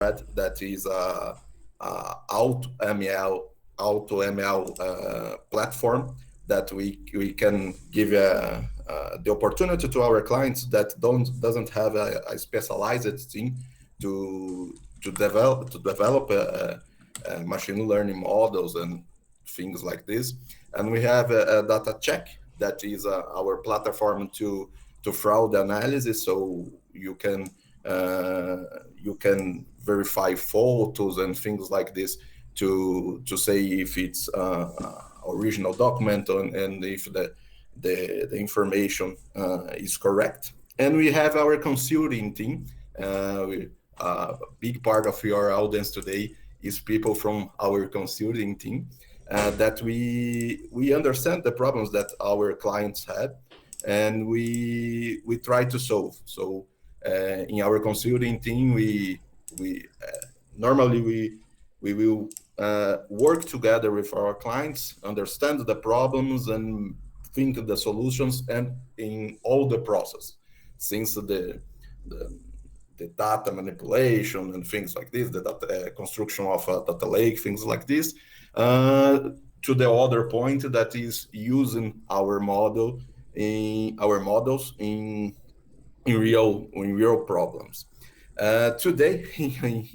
that is AutoML platform that we can give the opportunity to our clients that doesn't have a specialized team to develop machine learning models and things like this. And we have a data check that is our platform to fraud analysis, so uh, you can verify photos and things like this to say if it's original document and if the information is correct. And we have our consulting team. A big part of your audience today is people from our consulting team, that we understand the problems that our clients had, and we try to solve. So in our consulting team, we normally we will work together with our clients, understand the problems, and think of the solutions, and in all the process, since the, the data manipulation and things like this, the data, construction of a data lake, things like this, to the other point that is using our models in real problems. Today,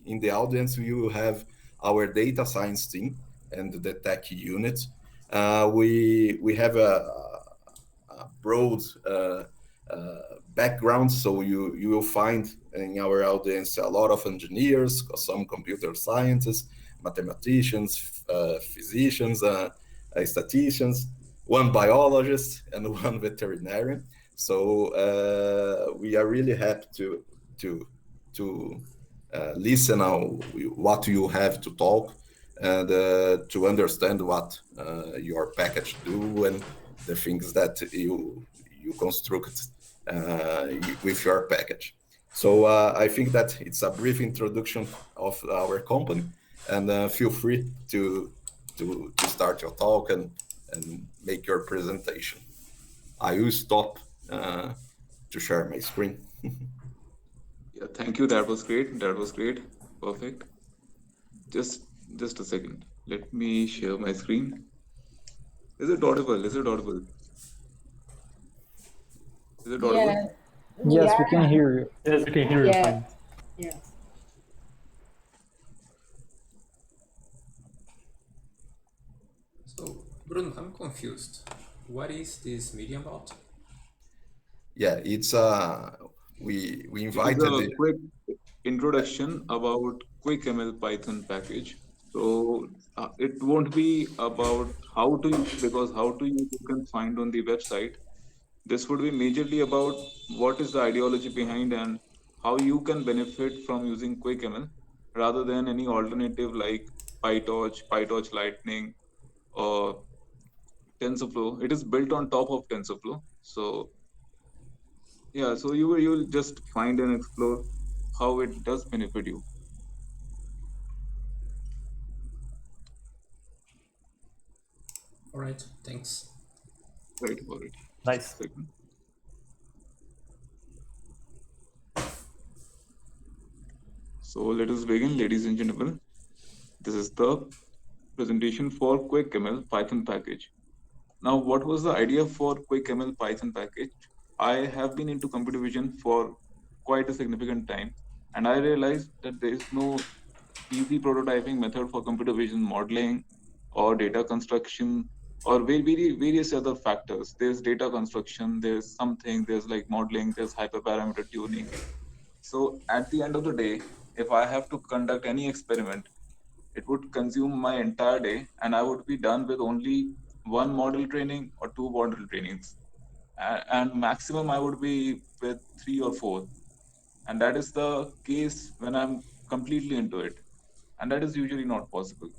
in the audience, we will have our data science team and the tech unit. We have a broad background, so you will find in our audience a lot of engineers, some computer scientists, mathematicians, physicians, statisticians, one biologist, and one veterinarian. So we are really happy to to listen now what you have to talk, and to understand what your package do and the things that you construct with your package. So I think that it's a brief introduction of our company, and feel free to start your talk and make your presentation. I will stop to share my screen. Yeah, thank you. That was great. That was great. Perfect. Just just a second. Let me share my screen. Is it audible? Is it audible? Is it audible? Yeah, Yes, we can yeah, hear you. Yes, we can hear you yeah, fine. yeah. So, Bruno, I'm confused. What is this meeting about? Yeah, it's we It is invited a the, quick introduction about QuickML Python package. So it won't be about how to use, because how to use you can find on the website. This would be majorly about what is the ideology behind and how you can benefit from using QuickML rather than any alternative like PyTorch, PyTorch Lightning, or TensorFlow. It is built on top of TensorFlow. So yeah, so you will just find and explore how it does benefit you. All right, thanks. Right about it. Just a Nice. second. So let us begin, ladies and gentlemen. This is the presentation for QuickML Python package. Now, what was the idea for QuickML Python package? I have been into computer vision for quite a significant time, and I realized that there is no easy prototyping method for computer vision modeling or data construction or various other factors. There's data construction, there's something, there's like modeling, there's hyperparameter tuning. So at the end of the day, if I have to conduct any experiment, it would consume my entire day and I would be done with only one model training or two model trainings. And maximum I would be with three or four. And that is the case when I'm completely into it. And that is usually not possible.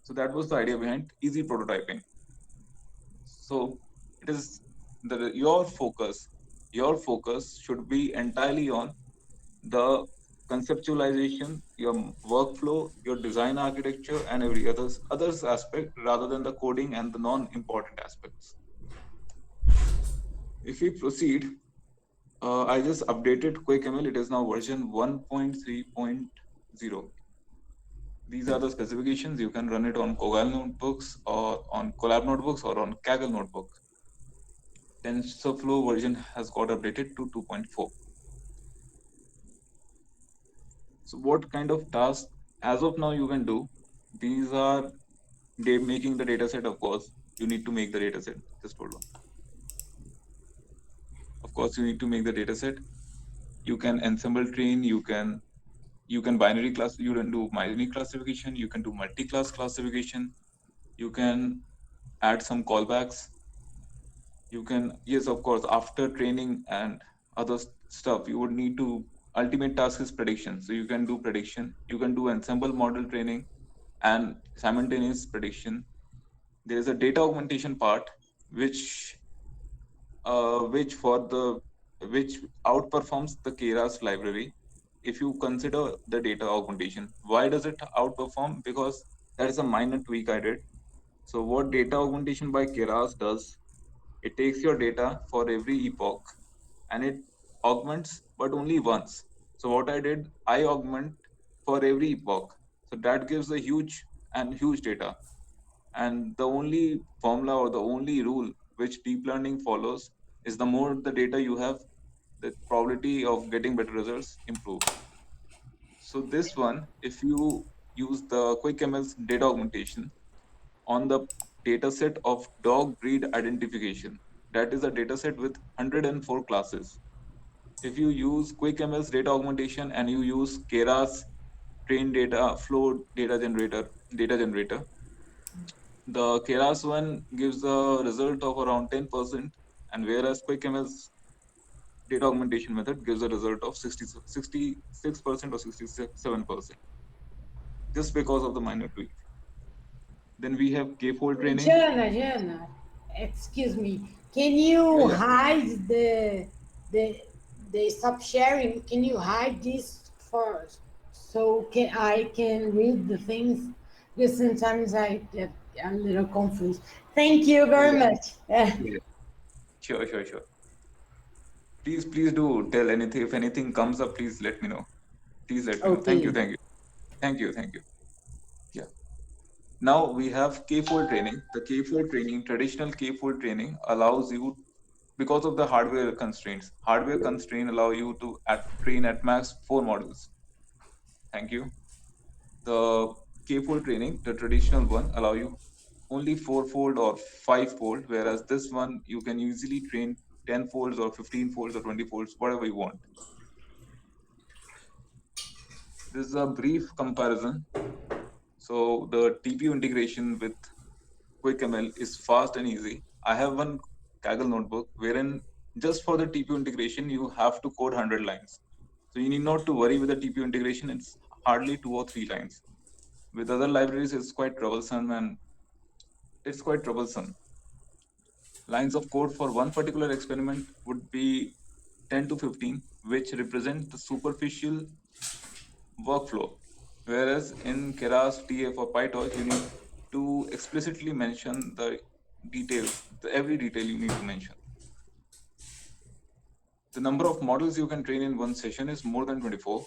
So that was the idea behind easy prototyping. So it is your focus should be entirely on the conceptualization, your workflow, your design architecture, and every others aspect rather than the coding and the non-important aspects. If we proceed, I just updated QuickML. It is now version 1.3.0. 0. These are the specifications. You can run it on Kogal notebooks or on Colab notebooks or on Kaggle notebook. TensorFlow version has got updated to 2.4. So what kind of tasks as of now you can do? These are making the data set, of course. You need to make the data set. Just hold on. Of course, you need to make the data set. You can ensemble train, you can binary class, you can do binary classification, you can do multi-class classification, you can add some callbacks. You can, yes, of course, after training and other stuff, you would need to, ultimate task is prediction. So you can do prediction, you can do ensemble model training and simultaneous prediction. There is a data augmentation part, which which outperforms the Keras library. If you consider the data augmentation, why does it outperform? Because that is a minor tweak I did. So what data augmentation by Keras does, it takes your data for every epoch and it augments, but only once. So what I did, I augment for every epoch. So that gives a huge data. And the only formula or the only rule which deep learning follows is the more the data you have, the probability of getting better results improves. So this one, if you use the QuickML's data augmentation on the dataset of dog breed identification, that is a dataset with 104 classes. If you use QuickML's data augmentation and you use Keras train data flow data generator, the Keras one gives a result of around 10%, and whereas QuickML's data augmentation method gives a result of 66% or 67%, just because of the minor tweak. Then we have K-fold training. Jana, excuse me. Can you Yeah. hide the the stop sharing? Can you hide this for so I can read the things? Because sometimes I get a little confused. Thank you very Yeah. much. Yeah. Sure. Please do tell anything. If anything comes up, please let me know. Please let me know. Okay. Thank you. Yeah. Now we have K-fold training. The K-fold training, traditional K-fold training allows you, because of the hardware constraints. Hardware constraint allow you to train at max 4 models. Thank you. The K-fold training, the traditional one, allow you only 4-fold or 5-fold, whereas this one you can easily train 10 folds or 15 folds or 20 folds, whatever you want. This is a brief comparison. So the TPU integration with QuickML is fast and easy. I have one Kaggle notebook wherein just for the TPU integration, you have to code 100 lines. So you need not to worry with the TPU integration. It's hardly 2 or 3 lines. With other libraries, it's quite troublesome Lines of code for one particular experiment would be 10 to 15, which represent the superficial workflow. Whereas in Keras, TF, or PyTorch, you need to explicitly mention the details, every detail you need to mention. The number of models you can train in one session is more than 24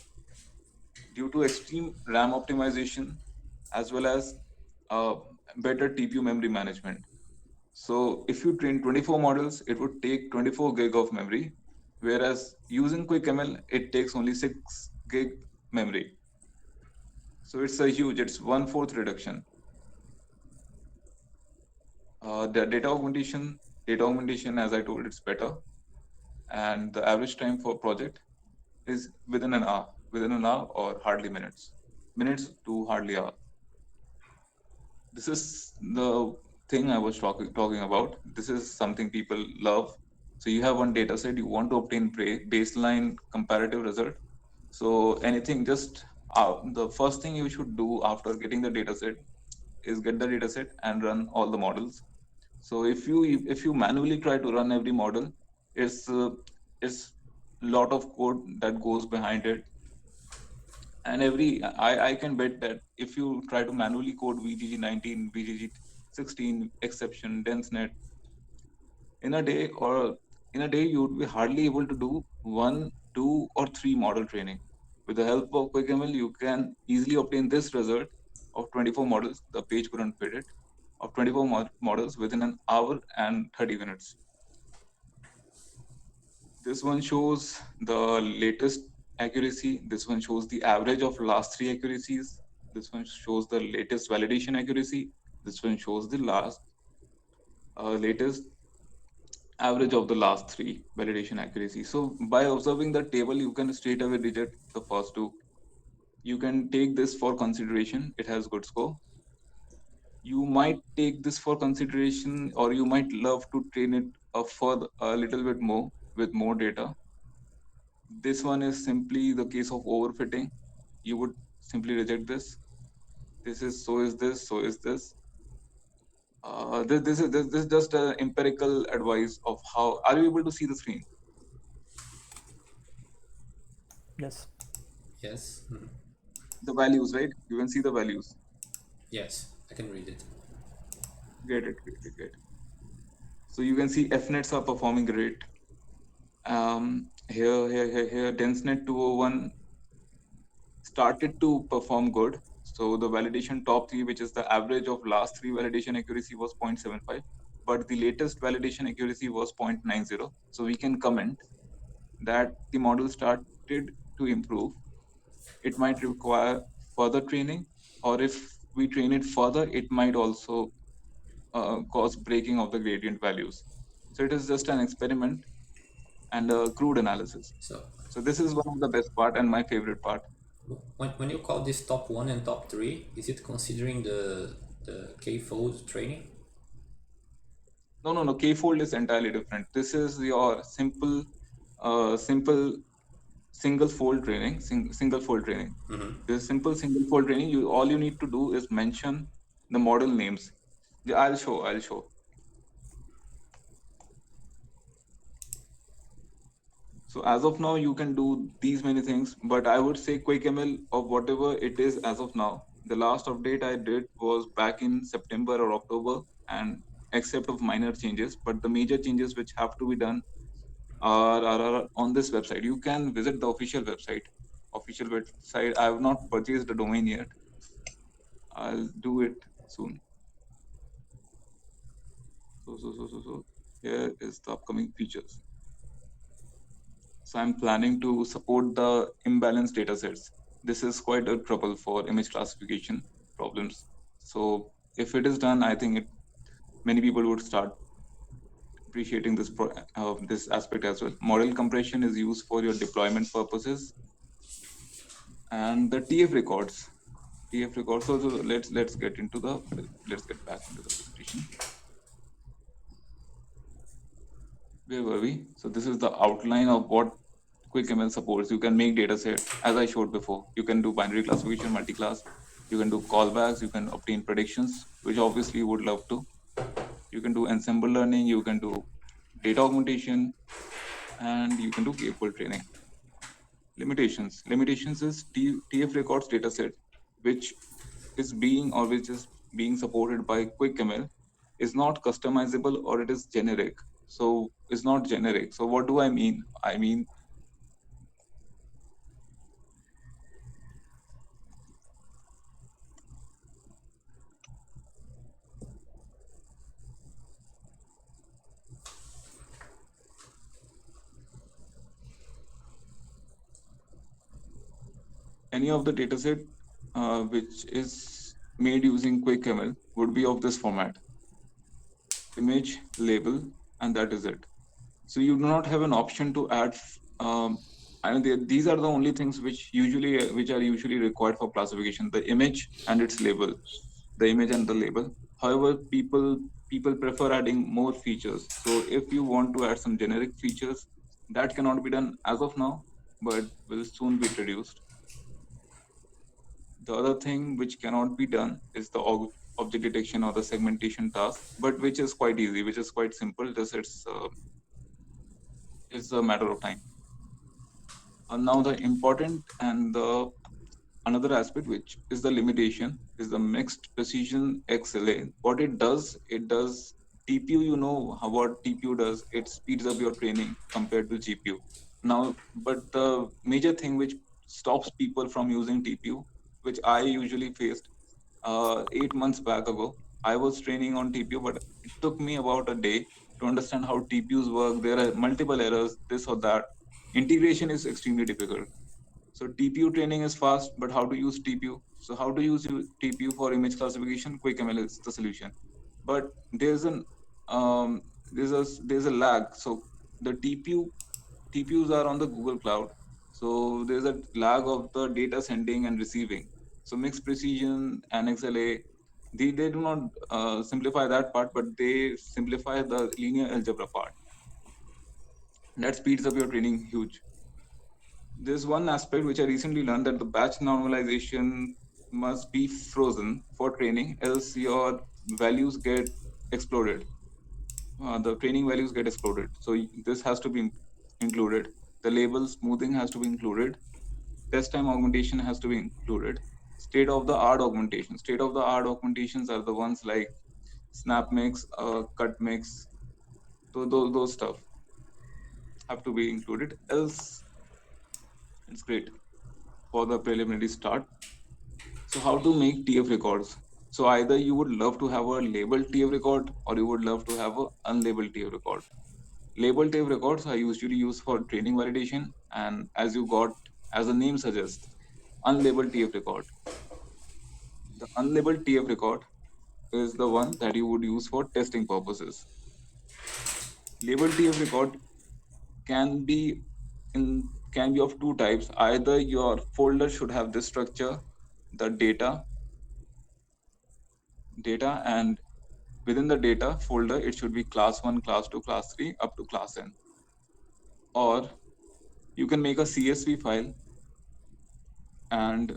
due to extreme RAM optimization as well as better TPU memory management. So if you train 24 models, it would take 24 gig of memory, whereas using QuickML, it takes only 6 gig memory. So it's 1/4 reduction. The data augmentation, as I told, it's better. And the average time for project is within an hour or hardly minutes to hardly hour. This is the thing I was talking about. This is something people love. So you have one data set, you want to obtain baseline comparative result. So anything, just the first thing you should do after getting the data set is get the data set and run all the models. So if you manually try to run every model, it's lot of code that goes behind it. And I can bet that if you try to manually code VGG19, VGG16, exception, DenseNet, in a day you would be hardly able to do 1, 2, or 3 model training. With the help of QuickML, you can easily obtain this result of 24 models. The page couldn't fit it. Of 24 models within an hour and 30 minutes. This one shows the latest accuracy. This one shows the average of last 3 accuracies. This one shows the latest validation accuracy. This one shows the latest average of the last 3 validation accuracy. So by observing the table, you can straight away reject the first 2. You can take this for consideration. It has good score. You might take this for consideration, or you might love to train it for a little bit more with more data. This one is simply the case of overfitting. You would simply reject this. This is so is this, so is this. This is just an empirical advice of how. Are you able to see the screen? Yes. Yes. The values, right? You can see the values. Yes, I can read it. Great. So you can see FNets are performing great. Here, DenseNet 201 started to perform good. So the validation top 3, which is the average of last 3 validation accuracy, was 0.75, but the latest validation accuracy was 0.90. So we can comment that the model started to improve. It might require further training, or if we train it further, it might also cause breaking of the gradient values. So it is just an experiment and a crude analysis. So this is one of the best part and my favorite part. When you call this top 1 and top 3, is it considering the K-fold training? No. K-fold is entirely different. This is your simple single fold training. Mm-hmm. This simple single fold training, all you need to do is mention the model names. I'll show. So as of now, you can do these many things, but I would say QuickML of whatever it is as of now. The last update I did was back in September or October, and except of minor changes, but the major changes which have to be done are on this website. You can visit the official website. I have not purchased the domain yet. I'll do it soon. So here is the upcoming features. So I'm planning to support the imbalanced data sets. This is quite a trouble for image classification problems. So if it is done, I think many people would start appreciating this aspect as well. Model compression is used for your deployment purposes, and the TF records. So let's get back into the presentation. Where were we? So this is the outline of what QuickML supports. You can make data set, as I showed before. You can do binary classification, multi-class. You can do callbacks. You can obtain predictions, which obviously you would love to. You can do ensemble learning. You can do data augmentation, and you can do K-fold training. Limitations is TF records data set, which is being supported by QuickML, is not customizable, or it is generic. So it's not generic. So what do I mean? I mean, any of the dataset which is made using QuickML would be of this format: image, label, and that is it. So you do not have an option to add. These are the only things which are usually required for classification: the image and its label, the image and the label. However, people prefer adding more features. So if you want to add some generic features, that cannot be done as of now, but will soon be introduced. The other thing which cannot be done is the object detection or the segmentation task, but which is quite easy, which is quite simple. Just it's a matter of time. And now the important and the another aspect, which is the limitation, is the mixed precision XLA. What it does TPU. You know what TPU does? It speeds up your training compared to GPU. Now, but the major thing which stops people from using TPU, which I usually faced 8 months back ago. I was training on TPU, but it took me about a day to understand how TPUs work. There are multiple errors, this or that. Integration is extremely difficult. So TPU training is fast, but how to use TPU? So how to use TPU for image classification? QuickML is the solution. But there's a lag. So the TPUs are on the Google Cloud. So there's a lag of the data sending and receiving. So mixed precision and XLA, they do not simplify that part, but they simplify the linear algebra part. That speeds up your training huge. There's one aspect which I recently learned, that the batch normalization must be frozen for training, else your values get exploded. The training values get exploded. So this has to be included. The label smoothing has to be included. Test time augmentation has to be included. State of the art augmentation. State of the art augmentations are the ones like snap mix, cut mix. So those stuff have to be included. Else, it's great for the preliminary start. So how to make TF records? So either you would love to have a labeled TF record, or you would love to have a unlabeled TF record. Labeled TF records are usually used for training validation, and as the name suggests, unlabeled TF record. The unlabeled TF record is the one that you would use for testing purposes. Labeled TF record can be of two types. Either your folder should have this structure, the data, and within the data folder, it should be class 1, class 2, class 3, up to class n. Or you can make a CSV file and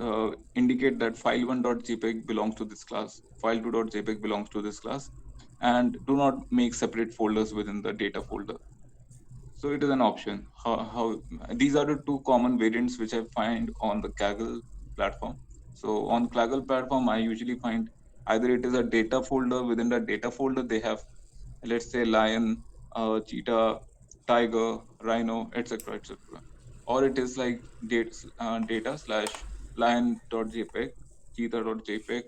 indicate that file1.jpg belongs to this class, file2.jpg belongs to this class, and do not make separate folders within the data folder. So it is an option. How these are the two common variants which I find on the Kaggle platform. So on Kaggle platform, I usually find either it is a data folder. Within the data folder, they have, let's say, lion, cheetah, tiger, rhino, etc., etc. Or it is like data slash lion.jpg, cheetah.jpg,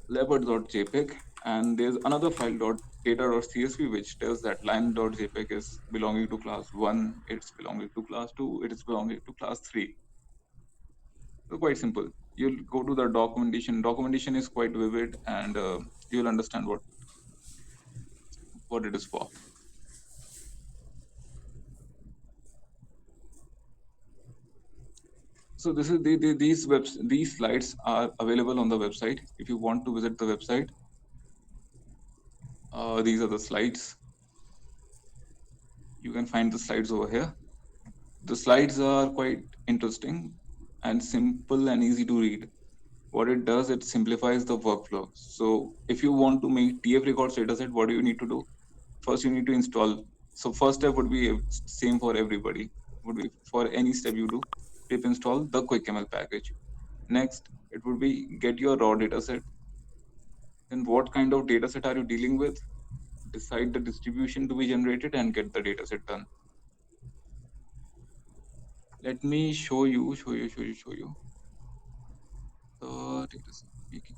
leopard.jpg, and there's another file data.csv which tells that lion.jpg is belonging to class 1, it's belonging to class 2, it is belonging to class 3. So quite simple. You'll go to the documentation. Documentation is quite vivid, and you'll understand what it is for. So this is these slides are available on the website. If you want to visit the website, these are the slides. You can find the slides over here. The slides are quite interesting and simple and easy to read. What it does, it simplifies the workflow. So if you want to make TF records dataset, what do you need to do? First, you need to install. So first step would be same for everybody. Would be for any step you do, pip install the QuickML package. Next, it would be get your raw dataset. Then what kind of dataset are you dealing with? Decide the distribution to be generated and get the dataset done. Let me show you the dataset making.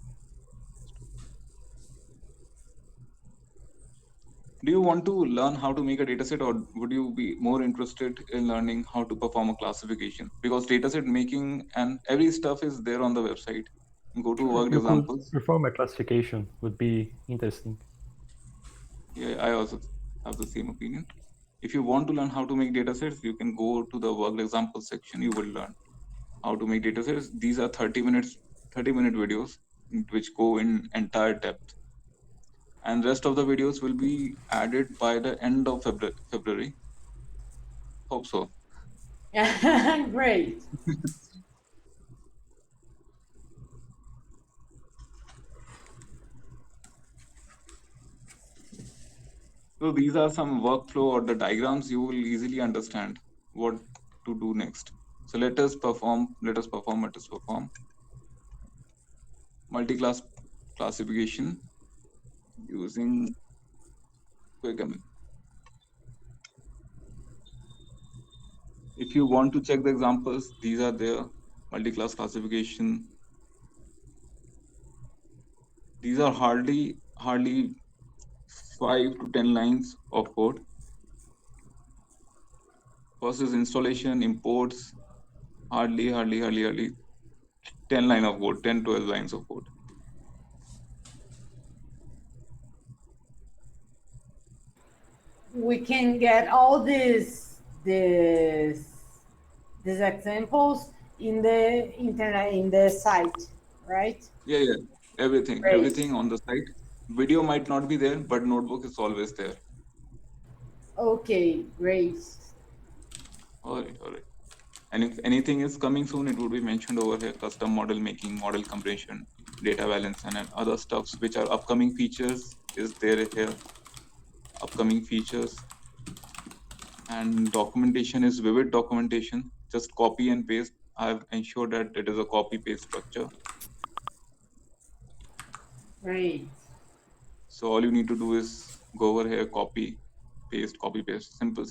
Do you want to learn how to make a dataset, or would you be more interested in learning how to perform a classification? Because dataset making and every stuff is there on the website. Go to work You examples. could perform a classification, would be interesting. Yeah, I also have the same opinion. If you want to learn how to make datasets, you can go to the work example section. You will learn how to make datasets. These are 30-minute videos which go in entire depth. And rest of the videos will be added by the end of February. Hope so. Great. So these are some workflow or the diagrams. You will easily understand what to do next. So let us perform multi-class classification using QuickML. If you want to check the examples, these are there. Multi-class classification. These are hardly 5 to 10 lines of code. First is installation, imports, hardly 10 line of code, 10, 12 lines of code. We can get all these examples in the internet, in the site, right? Yeah. Everything Great. on the site. Video might not be there, but notebook is always there. Okay, great. All right. And if anything is coming soon, it will be mentioned over here: custom model making, model compression, data balance, and other stuffs which are upcoming features is there here. Upcoming features. And documentation is Vivid documentation. Just copy and paste. I've ensured that it is a copy paste structure. Great. So all you need to do is go over here, copy paste. Simple.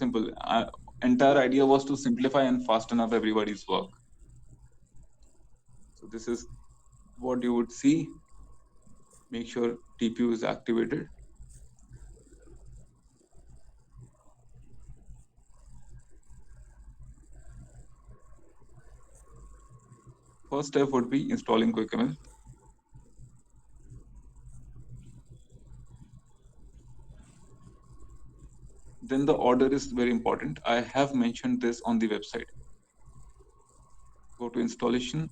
Entire idea was to simplify and fasten up everybody's work. So this is what you would see. Make sure TPU is activated. First step would be installing QuickML. Then the order is very important. I have mentioned this on the website. Go to installation,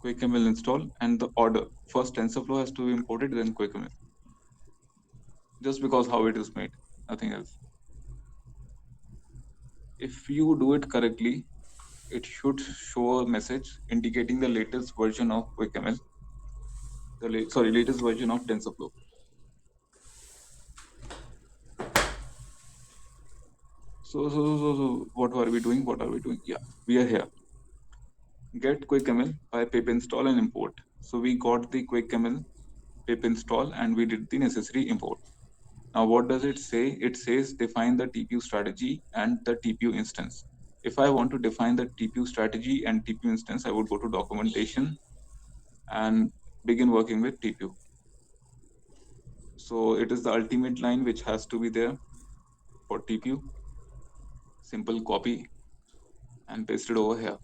QuickML install, and the order. First TensorFlow has to be imported, then QuickML. Just because how it is made, nothing else. If you do it correctly, it should show a message indicating the latest version of QuickML. Latest version of TensorFlow. So what are we doing? Yeah, we are here. Get QuickML by pip install and import. So we got the QuickML pip install and we did the necessary import. Now what does it say? It says define the TPU strategy and the TPU instance. If I want to define the TPU strategy and TPU instance, I would go to documentation and begin working with TPU. So it is the ultimate line which has to be there for TPU. Simple copy and paste it over here.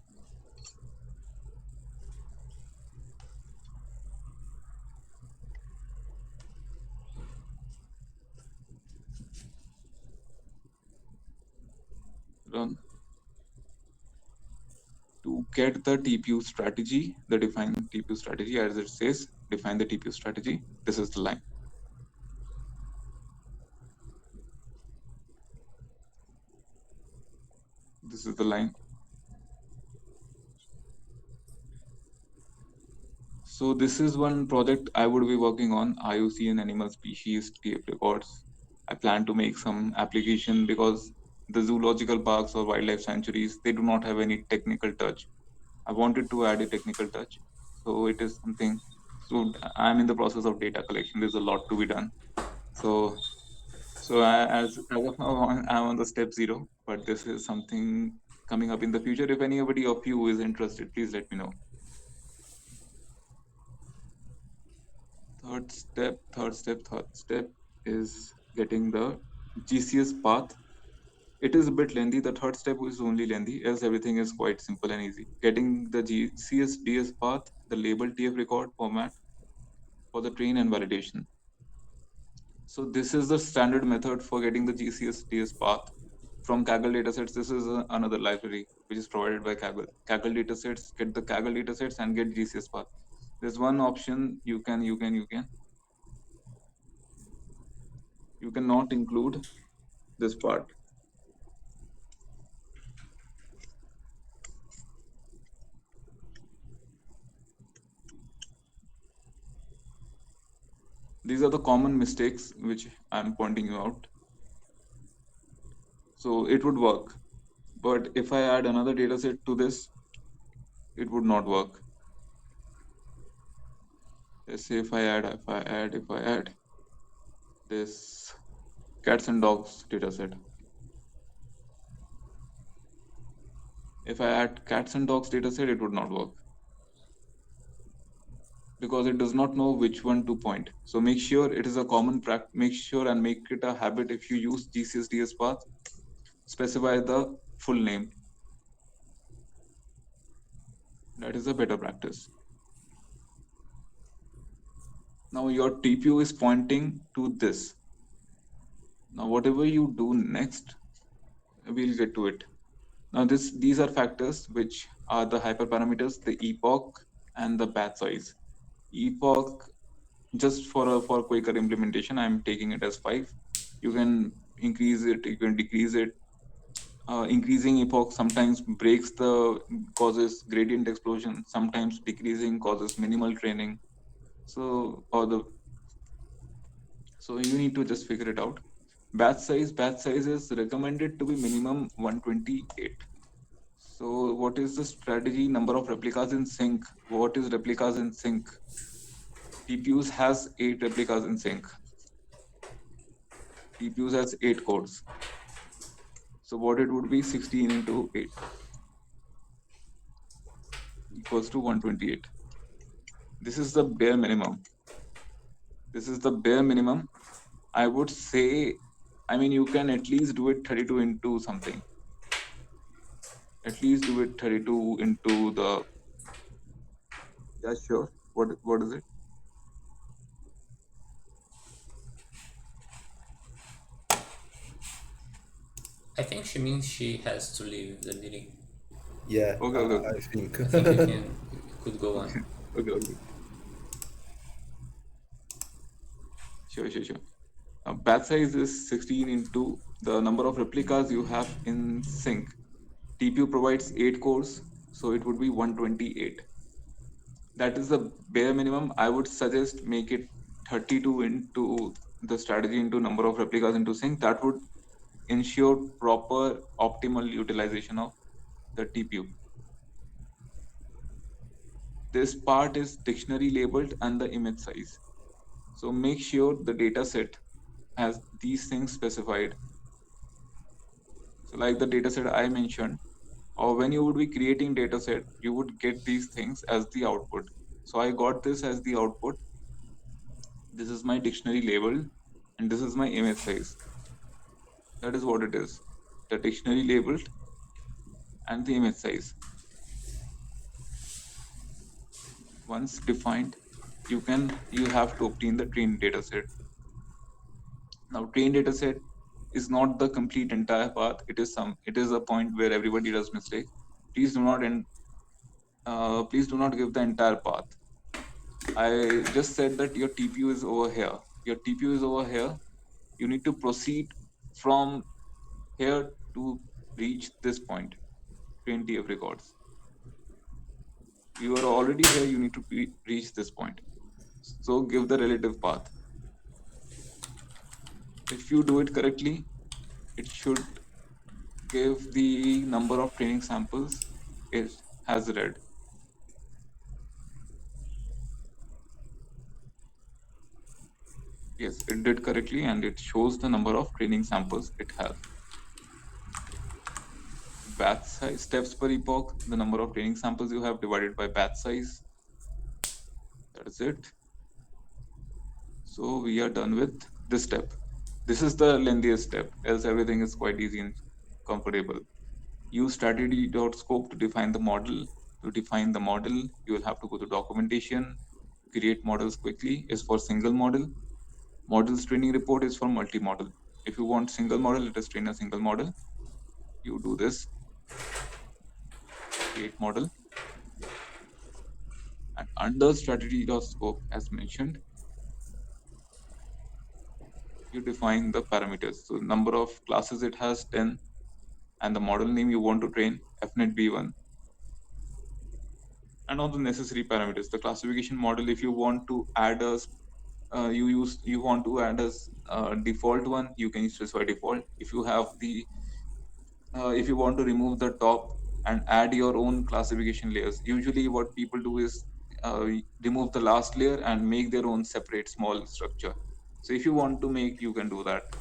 Run. To get the TPU strategy, the define TPU strategy, as it says, define the TPU strategy. This is the line. This is the line. So this is one project I would be working on, IUCN and animal species TF records. I plan to make some application because the zoological parks or wildlife sanctuaries, they do not have any technical touch. I wanted to add a technical touch. So it is something, so I'm in the process of data collection. There's a lot to be done. So as of now, I'm on the step 0, but this is something coming up in the future. If anybody of you is interested, please let me know. Third step is getting the GCS path. It is a bit lengthy. The third step is only lengthy, as everything is quite simple and easy. Getting the GCS DS path, the label TF record format for the train and validation. So this is the standard method for getting the GCS DS path from Kaggle datasets. This is another library which is provided by Kaggle. Kaggle datasets, get the Kaggle datasets and get GCS path. There's one option you cannot include this part. These are the common mistakes which I'm pointing you out. So it would work, but if I add another dataset to this, it would not work. Let's say if I add this cats and dogs dataset. If I add cats and dogs dataset, it would not work because it does not know which one to point. So make sure it is a common practice. Make sure and make it a habit. If you use GCSDS path, specify the full name. That is a better practice. Now your TPU is pointing to this. Now whatever you do next, we'll get to it. Now these are factors which are the hyperparameters, the epoch and the batch size. Epoch, just for quicker implementation, I'm taking it as 5. You can increase it, you can decrease it. Increasing epoch sometimes causes gradient explosion. Sometimes decreasing causes minimal training. So you need to just figure it out. Batch size is recommended to be minimum 128. So what is the strategy? Number of replicas in sync. What is replicas in sync? TPUs has 8 replicas in sync. TPUs has 8 cores. So what it would be 16 into 8 equals to 128. This is the bare minimum. This is the bare minimum. I would say, I mean, you can at least do it 32 into something. At least do it 32 into the, yeah, sure. What is it? I think she means she has to leave the meeting. Yeah, Okay. I think. I think you could go on. Okay. Sure. Batch size is 16 into the number of replicas you have in sync. TPU provides 8 cores, so it would be 128. That is the bare minimum. I would suggest make it 32 into the strategy into number of replicas into sync. That would ensure proper optimal utilization of the TPU. This part is dictionary labeled and the image size. So make sure the data set has these things specified. So like the data set I mentioned, or when you would be creating data set, you would get these things as the output. So I got this as the output. This is my dictionary label and this is my image size. That is what it is. The dictionary labeled and the image size. Once defined, you have to obtain the trained data set. Now trained data set is not the complete entire path. It is a point where everybody does mistake. Please do not give the entire path. I just said that your TPU is over here. Your TPU is over here. You need to proceed from here to reach this point, 20 of records. You are already here. You need to reach this point. So give the relative path. If you do it correctly, it should give the number of training samples. It has read. Yes, it did correctly, and it shows the number of training samples it has. Batch size, steps per epoch, the number of training samples you have divided by batch size. That is it. So we are done with this step. This is the lengthiest step, else everything is quite easy and comfortable. Use strategy.scope to define the model. To define the model, you will have to go to documentation. Create models quickly is for single model. Models training report is for multi-model. If you want single model, let us train a single model. You do this. Create model. And under strategy.scope, as mentioned, you define the parameters. So number of classes it has 10, and the model name you want to train, FNet B1. And all the necessary parameters. The classification model, if you want to add a default one, you can specify default. If you have if you want to remove the top and add your own classification layers, usually what people do is remove the last layer and make their own separate small structure. So if you want to make, you can do that.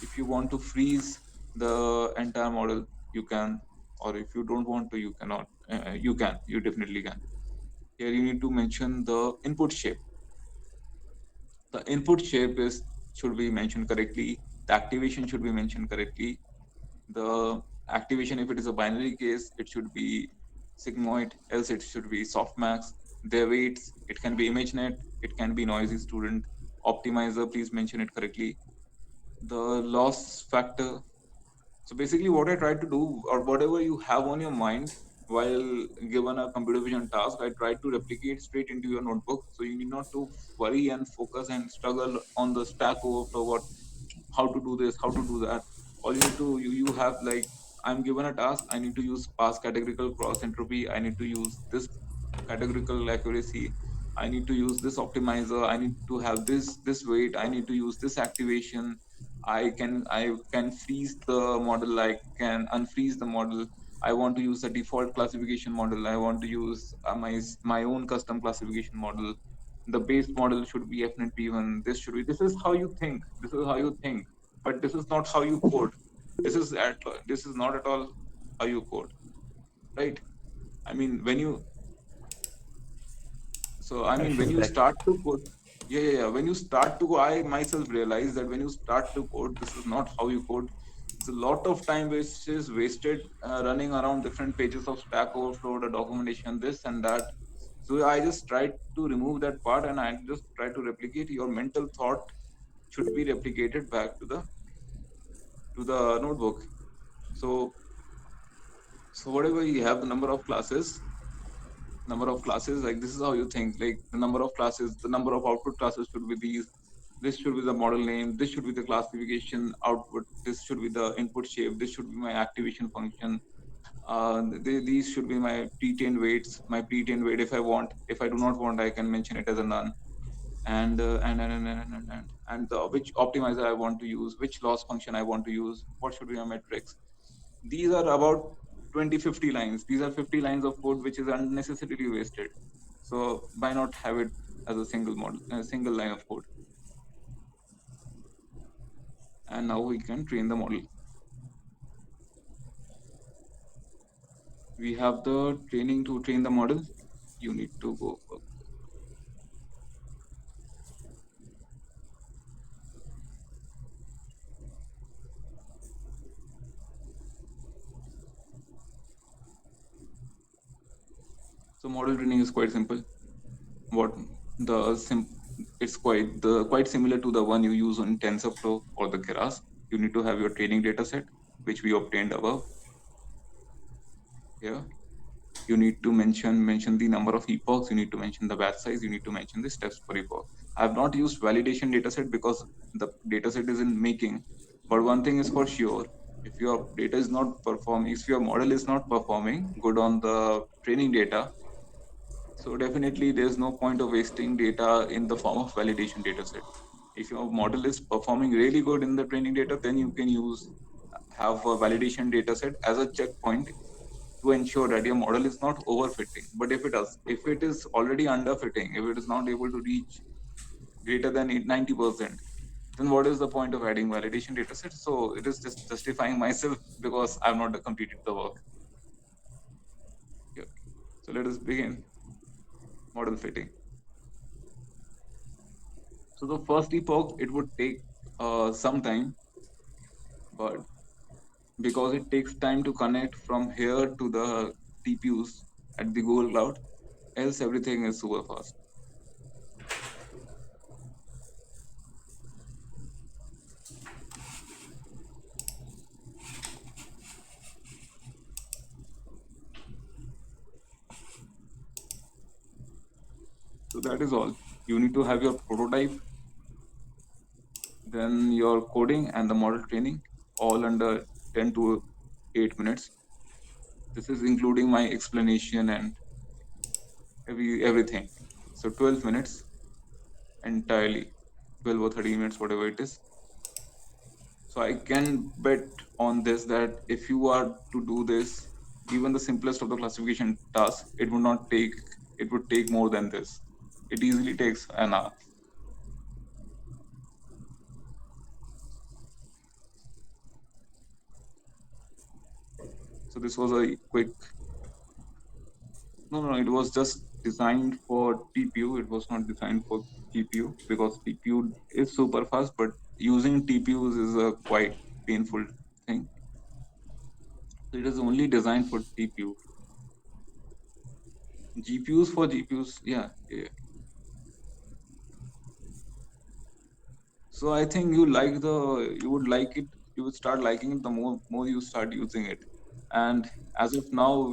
If you want to freeze the entire model, you can or if you don't want to, you cannot. You definitely can. Here you need to mention the input shape. The input shape should be mentioned correctly. The activation should be mentioned correctly. The activation, if it is a binary case, it should be sigmoid, else it should be softmax. Their weights, it can be ImageNet, it can be noisy student. Optimizer, please mention it correctly. The loss factor. So basically what I try to do, or whatever you have on your mind while given a computer vision task, I try to replicate straight into your notebook. So you need not to worry and focus and struggle on the Stack Overflow, how to do this, how to do that. All you need to, you have like, I'm given a task, I need to use past categorical cross entropy, I need to use this categorical accuracy, I need to use this optimizer, I need to have this weight, I need to use this activation, I can freeze the model, I can unfreeze the model, I want to use the default classification model, I want to use my own custom classification model. The base model should be FNet-P1. This is how you think. This is how you think. But this is not how you code. This is not at all how you code, right? I mean, when you when you start to code, yeah. When you start to, I myself realize that when you start to code, this is not how you code. It's a lot of time which is wasted running around different pages of Stack Overflow, the documentation, this and that. So I just try to remove that part, and I just try to replicate your mental thought should be replicated back to the notebook. So whatever you have, the number of classes, like this is how you think, like the number of classes, the number of output classes should be these, this should be the model name, this should be the classification output, this should be the input shape, this should be my activation function, these should be my pre-trained weights, my pre-trained weight if I want. If I do not want, I can mention it as a none. And which optimizer I want to use, which loss function I want to use, what should be my metrics. These are about 20-50 lines. These are 50 lines of code which is unnecessarily wasted. So why not have it as a single model, a single line of code? And now we can train the model. We have the training to train the model. You need to go. So model training is quite simple. It's quite similar to the one you use on TensorFlow or the Keras. You need to have your training data set, which we obtained above. Here, you need to mention the number of epochs. You need to mention the batch size. You need to mention the steps per epoch. I have not used validation data set because the data set is in making. But one thing is for sure: if your data is not performing, if your model is not performing good on the training data, so definitely there's no point of wasting data in the form of validation data set. If your model is performing really good in the training data, then you can have a validation data set as a checkpoint to ensure that your model is not overfitting. But if it is already underfitting, if it is not able to reach greater than 90%, then what is the point of adding validation data set? So it is just justifying myself because I've not completed the work. Yeah. So let us begin model fitting. So the first epoch, it would take some time, but because it takes time to connect from here to the TPUs at the Google Cloud, else everything is super fast. So that is all. You need to have your prototype, then your coding and the model training, all under 10 to 8 minutes. This is including my explanation and everything. So 12 minutes entirely, 12 or 30 minutes, whatever it is. So I can bet on this that if you are to do this, even the simplest of the classification tasks, it would take more than this. It easily takes an hour. So this was a quick. No, it was just designed for TPU. It was not designed for GPU because TPU is super fast, but using TPUs is a quite painful thing. So it is only designed for TPU. GPUs for GPUs, yeah. So I think you would like it. You would start liking it the more you start using it. And as of now,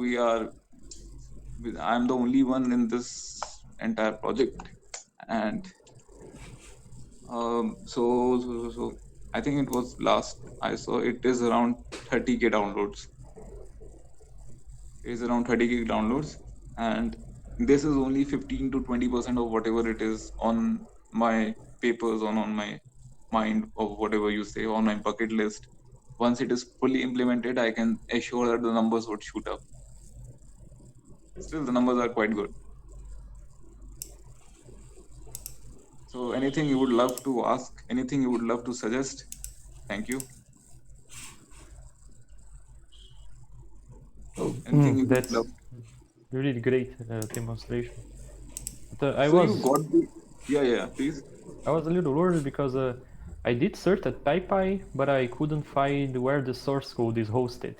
I'm the only one in this entire project, and so I think it was last I saw it is around 30K downloads. It is around 30K downloads, and this is only 15 to 20% of whatever it is on my papers, on my mind, or whatever you say, on my bucket list. Once it is fully implemented, I can assure that the numbers would shoot up. Still, the numbers are quite good. So anything you would love to ask, anything you would love to suggest? Thank you. Anything you would That's love? really great demonstration. But, I So was you got the please. I was a little worried because I did search at PyPy, but I couldn't find where the source code is hosted.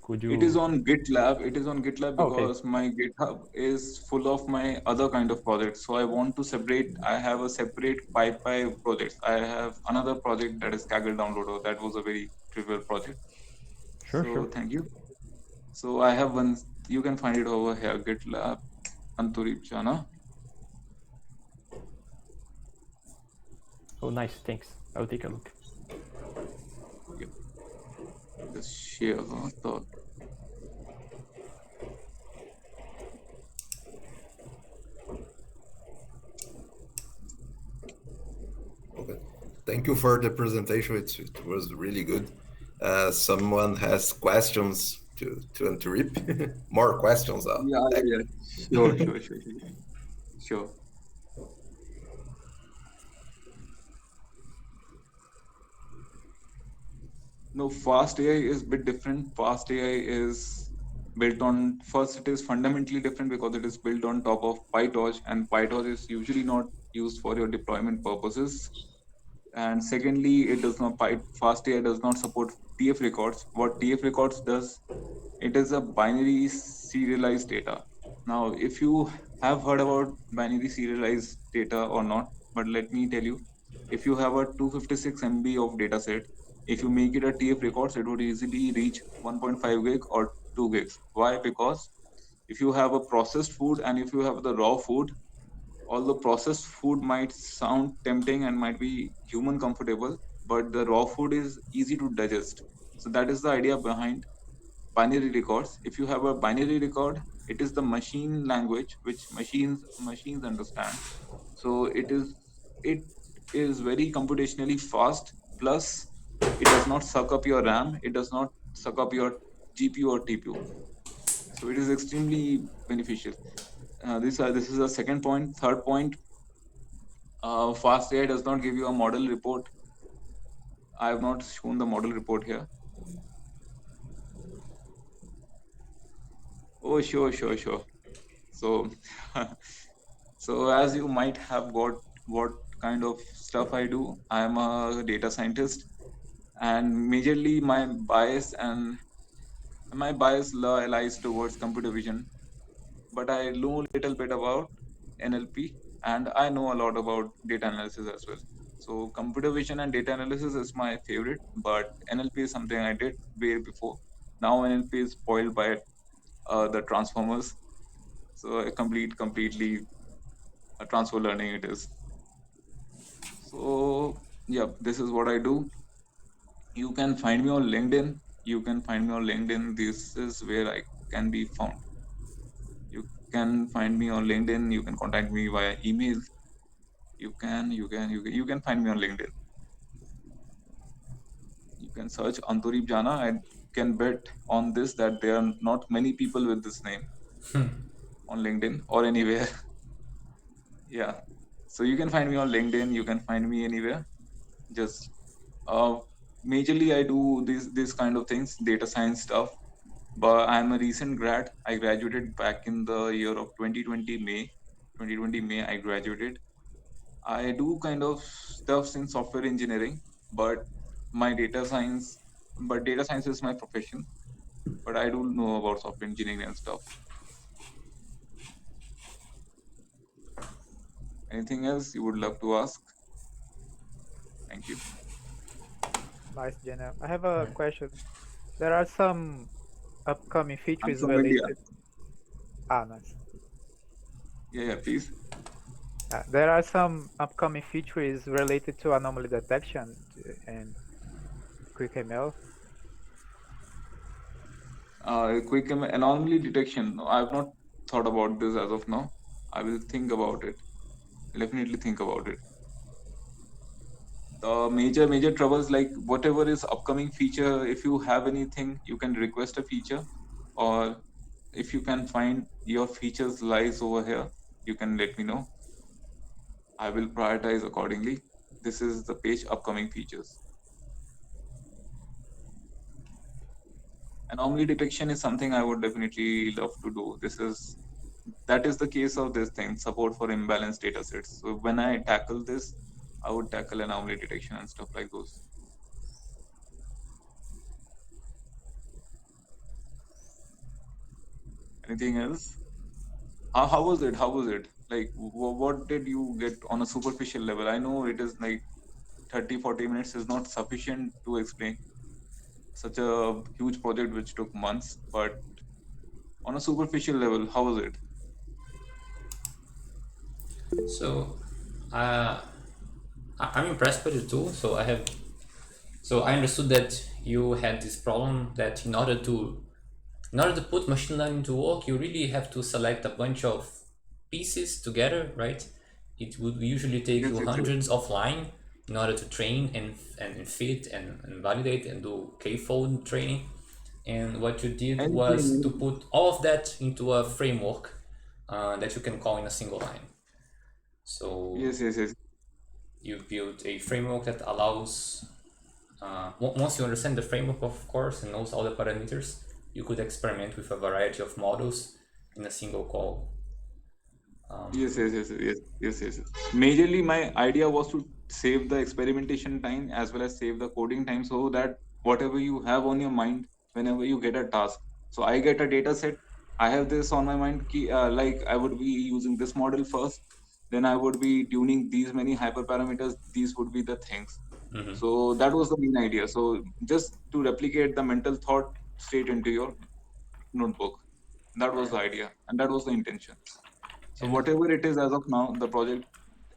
Could It is you? on GitLab. It is on GitLab Okay, because my GitHub is full of my other kind of projects. So I want to separate. I have a separate PyPy project. I have another project that is Kaggle Downloader. That was a very trivial project. sure. So thank you. So I have one. You can find it over here. GitLab Anturip Jana. Oh, nice. Thanks. I'll take a look. Just share the. Okay. Thank you for the presentation. It was really good. Someone has questions to Anturip. More questions. Yeah. Sure. No, Fast AI is a bit different. Fast AI is built on, first, it is fundamentally different because it is built on top of PyTorch, and PyTorch is usually not used for your deployment purposes. And secondly, it does not, Fast AI does not support TF records. What TF records does, it is a binary serialized data. Now, if you have heard about binary serialized data or not, but let me tell you, if you have a 256 MB of data set, if you make it a TF records, it would easily reach 1.5 gig or 2 gigs. Why? Because if you have a processed food and if you have the raw food, although processed food might sound tempting and might be human comfortable, but the raw food is easy to digest. So that is the idea behind binary records. If you have a binary record, it is the machine language which machines understand. So it is very computationally fast. Plus, it does not suck up your RAM. It does not suck up your GPU or TPU. So it is extremely beneficial. This is the second point. Third point, Fast AI does not give you a model report. I have not shown the model report here. Oh, sure. So, so as you might have got what kind of stuff I do, I am a data scientist, and majorly my bias lies towards computer vision. But I know a little bit about NLP, and I know a lot about data analysis as well. So computer vision and data analysis is my favorite, but NLP is something I did way before. Now NLP is spoiled by the transformers. So completely a transfer learning it is. So yeah, this is what I do. You can find me on LinkedIn. This is where I can be found. You can find me on LinkedIn. You can contact me via email. You can find me on LinkedIn. You can search Anturip Jana. I can bet on this that there are not many people with this name on LinkedIn or anywhere. Yeah. So you can find me on LinkedIn. You can find me anywhere. Just majorly I do this kind of things, data science stuff, but I'm a recent grad. I graduated back in the year of 2020 May. 2020 May I graduated. I do kind of stuff in software engineering, but my data science is my profession. But I do know about software engineering and stuff. Anything else you would love to ask? Thank you. Nice, Jenna. I have a question. There are some upcoming I'm features from India. related. Ah, nice. Yeah, please. There are some upcoming features related to anomaly detection and QuickML. Quick anomaly detection. No, I've not thought about this as of now. I will think about it. I'll definitely think about it. The major troubles, like whatever is upcoming feature, if you have anything, you can request a feature, or if you can find your features lies over here, you can let me know. I will prioritize accordingly. This is the page upcoming features. Anomaly detection is something I would definitely love to do. That is the case of this thing, support for imbalanced data sets. So when I tackle this, I would tackle anomaly detection and stuff like those. Anything else? How was it? How was it? Like, what did you get on a superficial level? I know it is like 30-40 minutes is not sufficient to explain such a huge project which took months, but on a superficial level, how was it? So, I'm impressed by the tool. So I understood that you had this problem that in order to put machine learning to work, you really have to select a bunch of pieces together, right? It would usually take Yes, you yes, yes. hundreds of line in order to train and fit and validate and do k-fold training. And what you did was to put all of that into a framework that you can call in a single line. So Yes, yes, yes. you build a framework that allows, once you understand the framework, of course, and knows all the parameters, you could experiment with a variety of models in a single call. Yes, yes, yes, yes, yes, yes, yes. Majorly, my idea was to save the experimentation time as well as save the coding time, so that whatever you have on your mind whenever you get a task. So I get a data set. I have this on my mind. Like I would be using this model first, then I would be tuning these many hyperparameters. These would be the things. Mm-hmm. So that was the main idea. So just to replicate the mental thought straight into your notebook. That was the idea, and that was the intention. So And whatever it is as of now, the project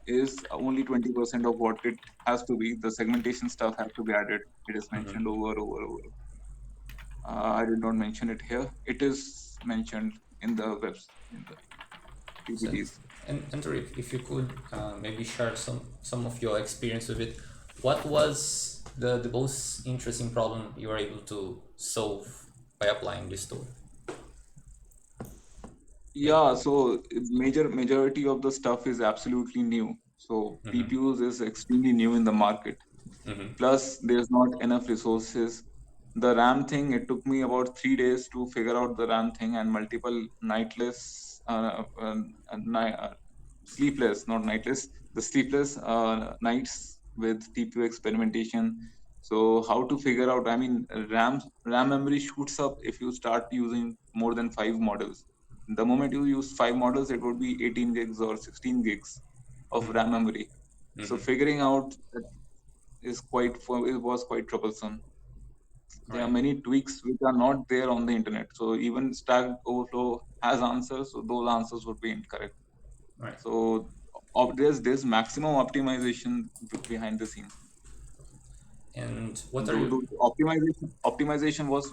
is only 20% of what it has to be. The segmentation stuff has to be added. It is mentioned over. I did not mention it here. It is mentioned in the webs, in the so, PPTs. and Tarek, if you could maybe share some of your experience with it, what was the most interesting problem you were able to solve by applying this tool? Yeah, so majority of the stuff is absolutely new. So PPUs is extremely new in the market. Plus, there's not enough resources. The RAM thing, it took me about 3 days to figure out the RAM thing, and multiple nightless, sleepless, not nightless, the sleepless nights with TPU experimentation. So how to figure out? I mean, RAM memory shoots up if you start using more than 5 models. The moment you use 5 models, it would be 18 gigs or 16 gigs of RAM memory. So figuring out that it was quite troublesome. There are Right. many tweaks which are not there on the internet. So even Stack Overflow has answers, so those answers would be incorrect. Right. So there's maximum optimization behind the scenes. And what are Though you? optimization was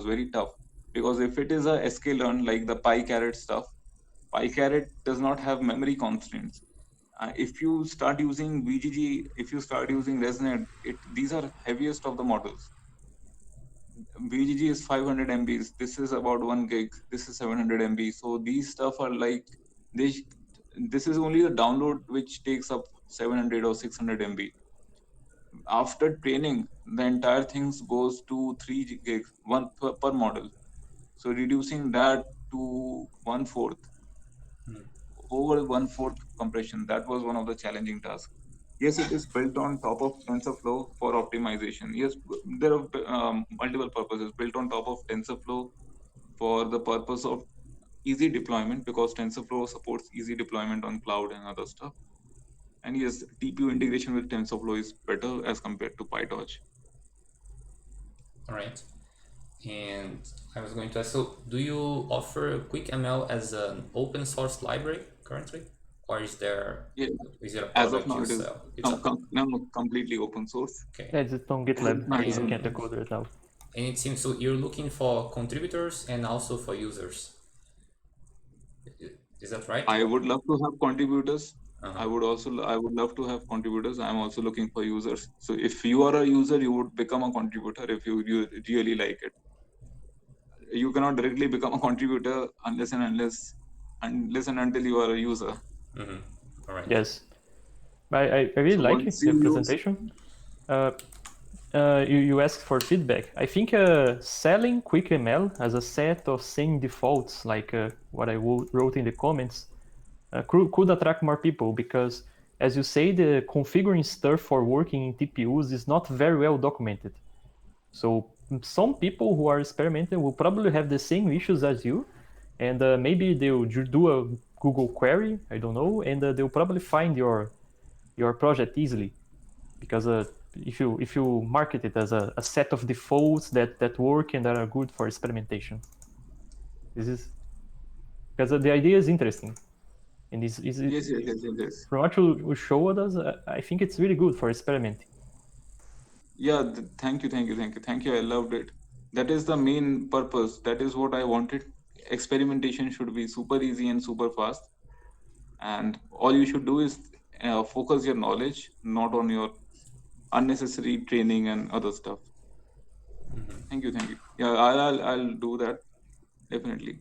very tough, because if it is a sklearn like the PyCaret stuff, PyCaret does not have memory constraints. If you start using VGG, if you start using ResNet, these are heaviest of the models. VGG is 500 MBs. This is about 1 gig. This is 700 MB. So these stuff are like this is only the download which takes up 700 or 600 MB. after training, the entire things goes to 3 gigs, one per model. So reducing that to 1/4, over 1/4 compression, that was one of the challenging tasks. Yes, it is built on top of TensorFlow for optimization. Yes, there are multiple purposes built on top of TensorFlow for the purpose of easy deployment, because TensorFlow supports easy deployment on cloud and other stuff. And yes, TPU integration with TensorFlow is better as compared to PyTorch. All right. And I was going to ask, so do you offer QuickML as an open source library currently? Or is there, Yeah, is it a as of product now, you it is sell? It's a, completely open source. okay. Yeah, it's on GitLab. Nice. You can decode it now. And it seems so you're looking for contributors and also for users. Is that right? I would love to have contributors. Uh-huh. I would love to have contributors. I'm also looking for users. So if you are a user, you would become a contributor if you really like it. You cannot directly become a contributor unless and until you are a user. Mm-hmm. All right. Yes. I really So like once the you use- presentation. You asked for feedback. I think selling QuickML as a set of same defaults, like what I wrote in the comments, could attract more people, because, as you say, the configuring stuff for working in TPUs is not very well documented. So some people who are experimenting will probably have the same issues as you, and maybe they'll do a Google query, I don't know, and they'll probably find your project easily, because if you market it as a set of defaults that work and that are good for experimentation, this is because the idea is interesting, and Yes. from what you showed us, I think it's really good for experimenting. Yeah, thank you. I loved it. That is the main purpose. That is what I wanted. Experimentation should be super easy and super fast. And all you should do is focus your knowledge, not on your unnecessary training and other stuff. Mm-hmm. Thank you. Yeah, I'll do that, definitely.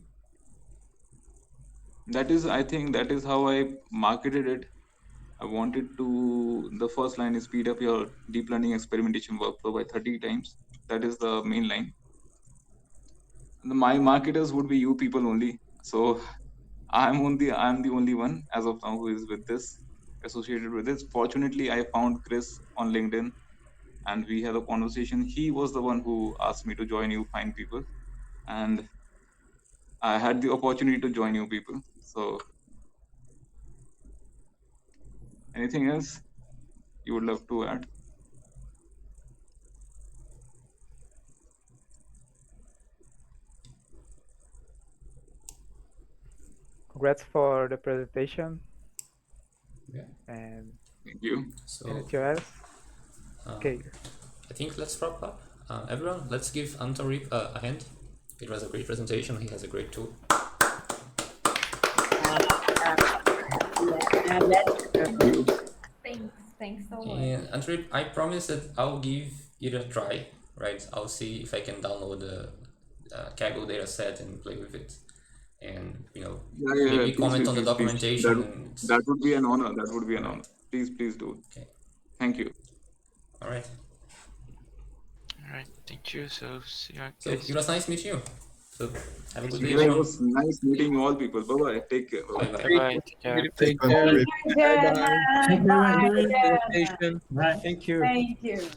I think that is how I marketed it. I wanted to, the first line is speed up your deep learning experimentation workflow by 30 times. That is the main line. My marketers would be you people only. So I'm the only one as of now who is with this, associated with this. Fortunately, I found Chris on LinkedIn and we had a conversation. He was the one who asked me to join you fine people. And I had the opportunity to join you people. So anything else you would love to add? Congrats for the presentation. Yeah. And Thank you. So anything else? Okay. I think let's wrap up. Everyone, let's give Anton Rip a hand. It was a great presentation. He has a great tool. Thanks so much. And Anton, I promise that I'll give it a try. Right? I'll see if I can download the Kaggle data set and play with it. And maybe comment on the documentation. That would be an honor. Please do. Okay. Thank you. All right. All right. Thank you. So see you So guys. it was nice meeting you. So have a good day. Yeah, it was nice meeting all people. Bye-bye. Take care. Bye bye. Bye. Take care. Take care. Thank you. Bye-bye. Bye. Thank you. Thank you.